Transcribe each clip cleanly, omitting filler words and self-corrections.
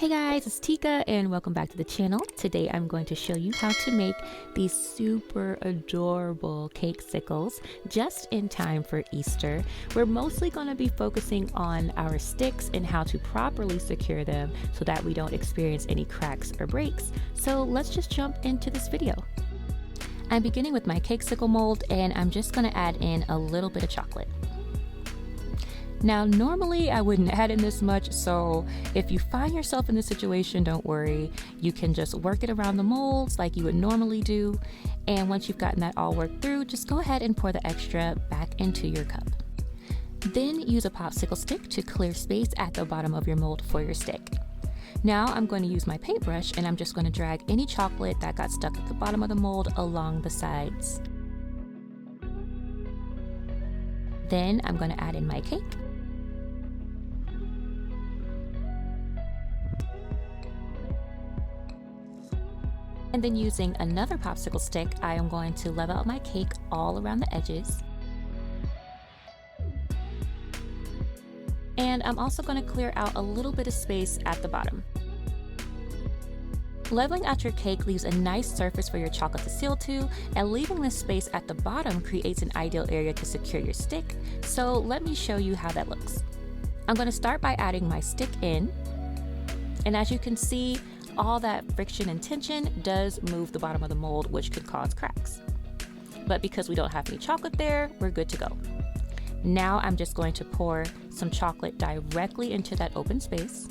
Hey guys, it's Tika and welcome back to the channel. Today I'm going to show you how to make these super adorable cakesicles just in time for Easter. We're mostly going to be focusing on our sticks and how to properly secure them so that we don't experience any cracks or breaks. So let's just jump into this video. I'm beginning with my cakesicle mold and I'm just going to add in a little bit of chocolate. Now, normally I wouldn't add in this much, so if you find yourself in this situation, don't worry. You can just work it around the molds like you would normally do. And once you've gotten that all worked through, just go ahead and pour the extra back into your cup. Then use a popsicle stick to clear space at the bottom of your mold for your stick. Now I'm going to use my paintbrush and I'm just going to drag any chocolate that got stuck at the bottom of the mold along the sides. Then I'm going to add in my cake. And then using another popsicle stick, I am going to level out my cake all around the edges. And I'm also going to clear out a little bit of space at the bottom. Leveling out your cake leaves a nice surface for your chocolate to seal to, and leaving this space at the bottom creates an ideal area to secure your stick. So let me show you how that looks. I'm going to start by adding my stick in, and as you can see, all that friction and tension does move the bottom of the mold, which could cause cracks. But because we don't have any chocolate there, we're good to go. Now I'm just going to pour some chocolate directly into that open space.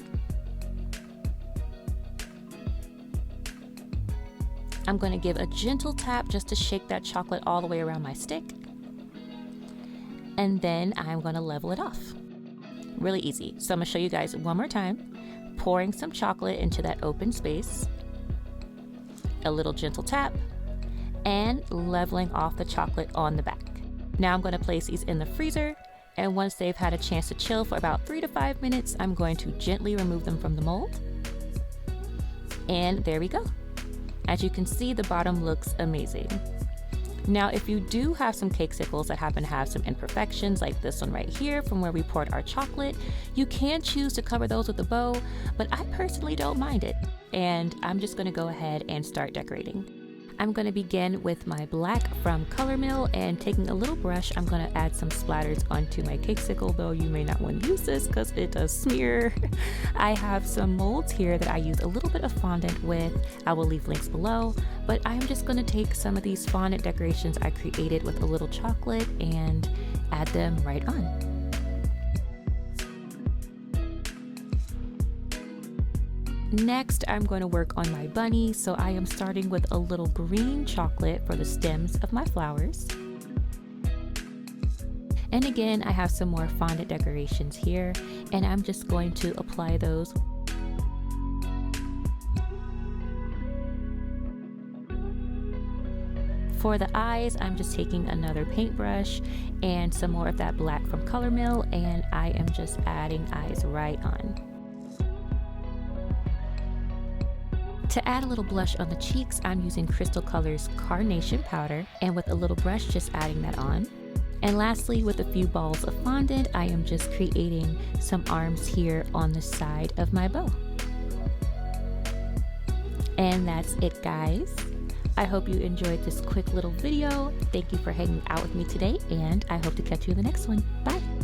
I'm going to give a gentle tap just to shake that chocolate all the way around my stick. And then I'm going to level it off. Really easy. So I'm going to show you guys one more time. Pouring some chocolate into that open space, a little gentle tap, and leveling off the chocolate on the back. Now I'm going to place these in the freezer, and once they've had a chance to chill for about 3 to 5 minutes, I'm going to gently remove them from the mold. And there we go. As you can see, the bottom looks amazing. Now, if you do have some cakesicles that happen to have some imperfections like this one right here from where we poured our chocolate, you can choose to cover those with a bow, but I personally don't mind it. And I'm just going to go ahead and start decorating. I'm going to begin with my black from Color Mill, and taking a little brush, I'm going to add some splatters onto my cakesicle, though you may not want to use this because it does smear. I have some molds here that I use a little bit of fondant with. I will leave links below, but I'm just going to take some of these fondant decorations I created with a little chocolate and add them right on. Next, I'm going to work on my bunny, so I am starting with a little green chocolate for the stems of my flowers. And again, I have some more fondant decorations here, and I'm just going to apply those. For the eyes, I'm just taking another paintbrush and some more of that black from Color Mill, and I am just adding eyes right on. To add a little blush on the cheeks, I'm using Crystal Colors Carnation Powder, and with a little brush, just adding that on. And lastly, with a few balls of fondant, I am just creating some arms here on the side of my bow. And that's it, guys. I hope you enjoyed this quick little video. Thank you for hanging out with me today, and I hope to catch you in the next one. Bye!